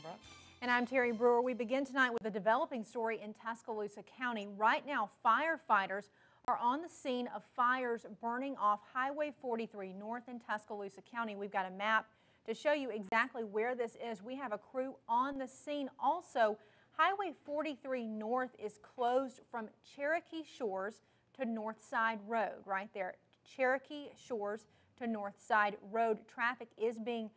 Brooke. And I'm Terry Brewer. We begin tonight with a developing story in Tuscaloosa County. Right now, firefighters are on the scene of fires burning off Highway 43 north in Tuscaloosa County. We've got a map to show you exactly where this is. We have a crew on the scene. Also, Highway 43 north is closed from Cherokee Shores to Northside Road. Right there, Cherokee Shores to Northside Road. Traffic is being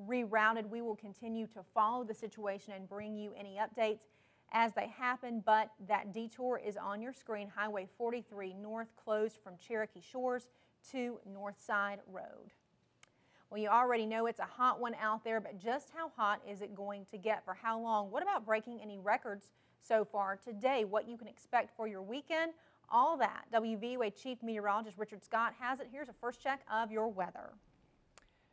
rerouted. We will continue to follow the situation and bring you any updates as they happen, but that detour is on your screen. Highway 43 north closed from Cherokee Shores to Northside Road. Well, you already know it's a hot one out there, but just how hot is it going to get? For how long? What about breaking any records so far today? What you can expect for your weekend? All that. WVUA Chief Meteorologist Richard Scott has it. Here's a first check of your weather.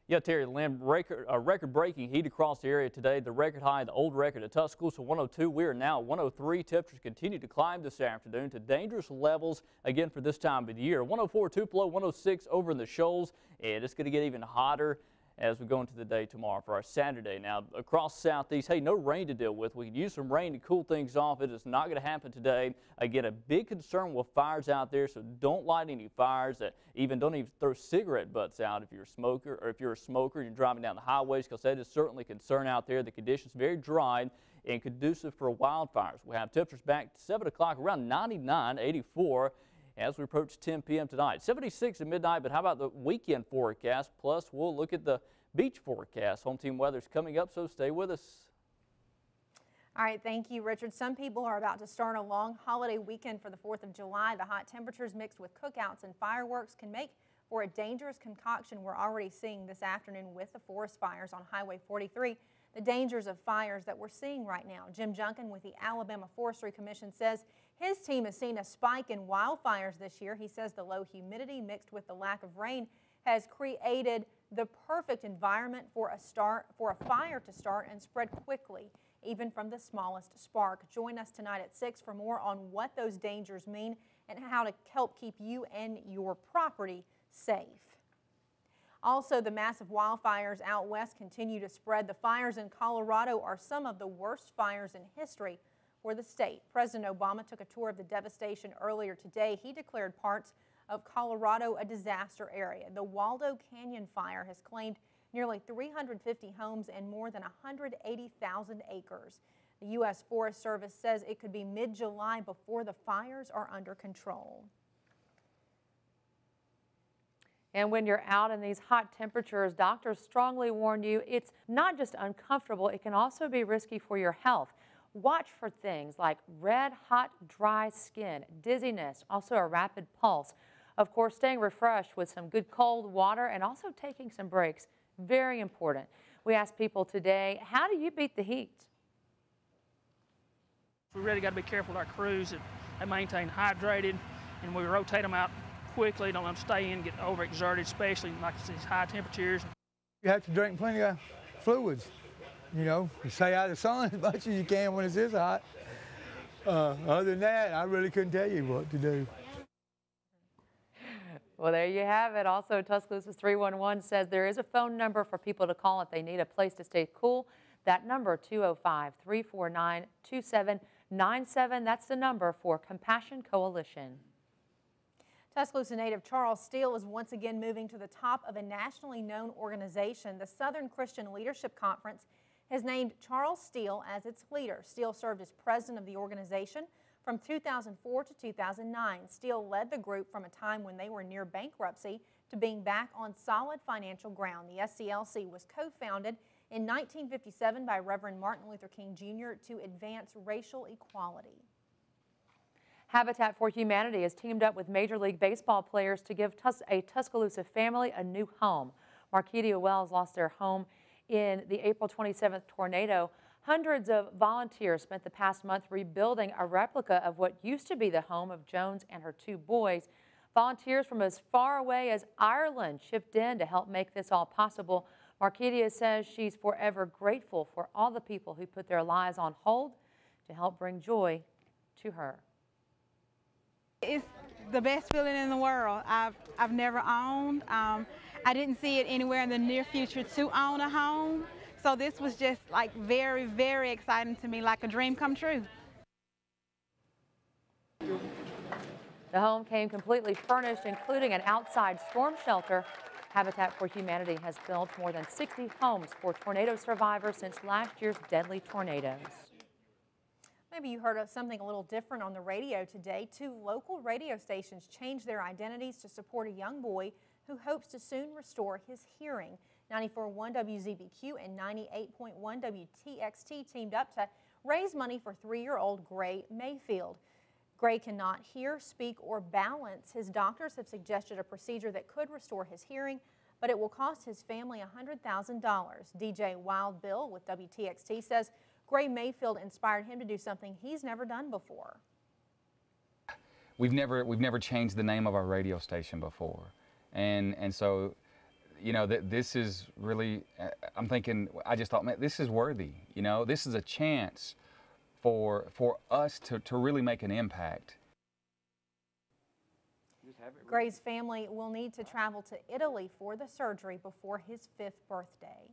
Yeah, Terry, record-breaking heat across the area today. The record high, the old record at Tuscaloosa, 102. We are now at 103. Temperatures continue to climb this afternoon to dangerous levels again for this time of the year. 104 Tupelo, 106 over in the Shoals, and it's going to get even hotter as we go into the day tomorrow for our Saturday. Now, across southeast, hey, no rain to deal with. We can use some rain to cool things off. It is not going to happen today. Again, a big concern with fires out there, so don't light any fires. Don't even throw cigarette butts out if you're a smoker, or if you're a smoker and you're driving down the highways, because that is certainly a concern out there. The conditions very dry and conducive for wildfires. We have temperatures back to 7 o'clock around 99, 84. As we approach 10 p.m. tonight. 76 at midnight, but how about the weekend forecast? Plus, we'll look at the beach forecast. Home team weather's coming up, so stay with us. All right, thank you, Richard. Some people are about to start a long holiday weekend for the 4th of July. The hot temperatures mixed with cookouts and fireworks can make for a dangerous concoction we're already seeing this afternoon with the forest fires on Highway 43. The dangers of fires that we're seeing right now. Jim Junkin with the Alabama Forestry Commission says his team has seen a spike in wildfires this year. He says the low humidity mixed with the lack of rain has created the perfect environment for a fire to start and spread quickly, even from the smallest spark. Join us tonight at 6 for more on what those dangers mean and how to help keep you and your property safe. Also, the massive wildfires out west continue to spread. The fires in Colorado are some of the worst fires in history for the state. President Obama took a tour of the devastation earlier today. He declared parts of Colorado a disaster area. The Waldo Canyon fire has claimed nearly 350 homes and more than 180,000 acres. The U.S. Forest Service says it could be mid-July before the fires are under control. And when you're out in these hot temperatures, doctors strongly warn you it's not just uncomfortable, it can also be risky for your health. Watch for things like red, hot, dry skin, dizziness, also a rapid pulse. Of course, staying refreshed with some good cold water and also taking some breaks, very important. We asked people today, how do you beat the heat? We really got to be careful with our crews that they maintain hydrated, and we rotate them out quickly, don't let them stay in, get overexerted, especially like these high temperatures. You have to drink plenty of fluids. You know, you stay out of the sun as much as you can when it is hot. Other than that, I really couldn't tell you what to do. Well, there you have it. Also, Tuscaloosa's 311 says there is a phone number for people to call if they need a place to stay cool. That number, 205-349-2797. That's the number for Compassion Coalition. Tuscaloosa native Charles Steele is once again moving to the top of a nationally known organization. The Southern Christian Leadership Conference has named Charles Steele as its leader. Steele served as president of the organization from 2004 to 2009. Steele led the group from a time when they were near bankruptcy to being back on solid financial ground. The SCLC was co-founded in 1957 by Reverend Martin Luther King Jr. to advance racial equality. Habitat for Humanity has teamed up with Major League Baseball players to give a Tuscaloosa family a new home. Marquita Wells lost their home in the April 27th tornado. Hundreds of volunteers spent the past month rebuilding a replica of what used to be the home of Jones and her 2 boys. Volunteers from as far away as Ireland chipped in to help make this all possible. Marquita says she's forever grateful for all the people who put their lives on hold to help bring joy to her. It's the best feeling in the world. I've never owned. I didn't see it anywhere in the near future to own a home. So this was just like very, very exciting to me, like a dream come true. The home came completely furnished, including an outside storm shelter. Habitat for Humanity has built more than 60 homes for tornado survivors since last year's deadly tornadoes. Maybe you heard of something a little different on the radio today. 2 local radio stations changed their identities to support a young boy who hopes to soon restore his hearing. 94.1 WZBQ and 98.1 WTXT teamed up to raise money for 3-year-old Gray Mayfield. Gray cannot hear, speak, or balance. His doctors have suggested a procedure that could restore his hearing, but it will cost his family $100,000. DJ Wild Bill with WTXT says Gray Mayfield inspired him to do something he's never done before. We've never changed the name of our radio station before, and so, you know, this is really, I'm thinking, I just thought, man, this is worthy. You know, this is a chance for us to really make an impact. Gray's family will need to travel to Italy for the surgery before his 5th birthday.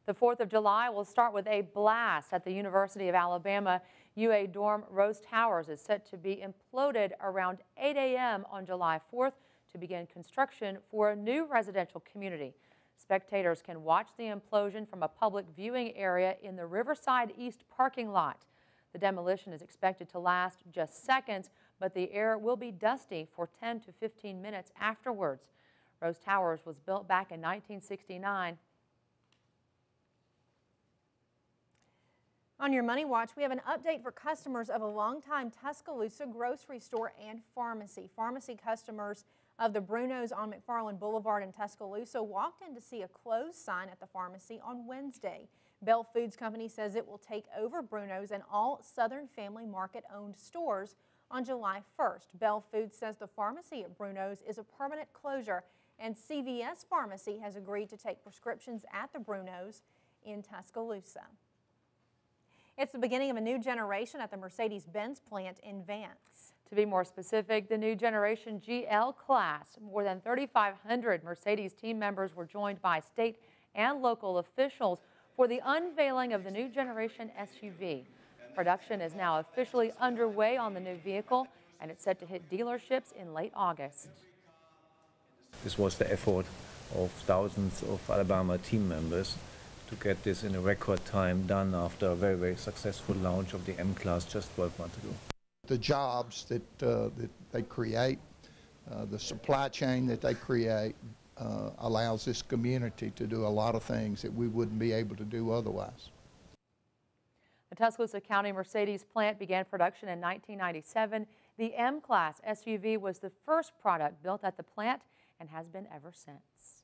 The 4th of July will start with a blast at the University of Alabama. UA dorm Rose Towers is set to be imploded around 8 a.m. on July 4th to begin construction for a new residential community. Spectators can watch the implosion from a public viewing area in the Riverside East parking lot. The demolition is expected to last just seconds, but the air will be dusty for 10 to 15 minutes afterwards. Rose Towers was built back in 1969. On your Money Watch, we have an update for customers of a longtime Tuscaloosa grocery store and pharmacy. Pharmacy customers of the Brunos on McFarland Boulevard in Tuscaloosa walked in to see a closed sign at the pharmacy on Wednesday. Bell Foods Company says it will take over Brunos and all Southern Family Market-owned stores on July 1st. Bell Foods says the pharmacy at Brunos is a permanent closure, and CVS Pharmacy has agreed to take prescriptions at the Brunos in Tuscaloosa. It's the beginning of a new generation at the Mercedes-Benz plant in Vance. To be more specific, the new generation glclass. More than 3,500 Mercedes team members were joined by state and local officials for the unveiling of the new generation SUV. Production is now officially underway on the new vehicle, and it's set to hit dealerships in late August. This was the effort of thousands of Alabama team members to get this in a record time done after a very, very successful launch of the M-Class just 12 months ago. The jobs that they create, the supply chain that they create, allows this community to do a lot of things that we wouldn't be able to do otherwise. The Tuscaloosa County Mercedes plant began production in 1997. The M-Class SUV was the first product built at the plant and has been ever since.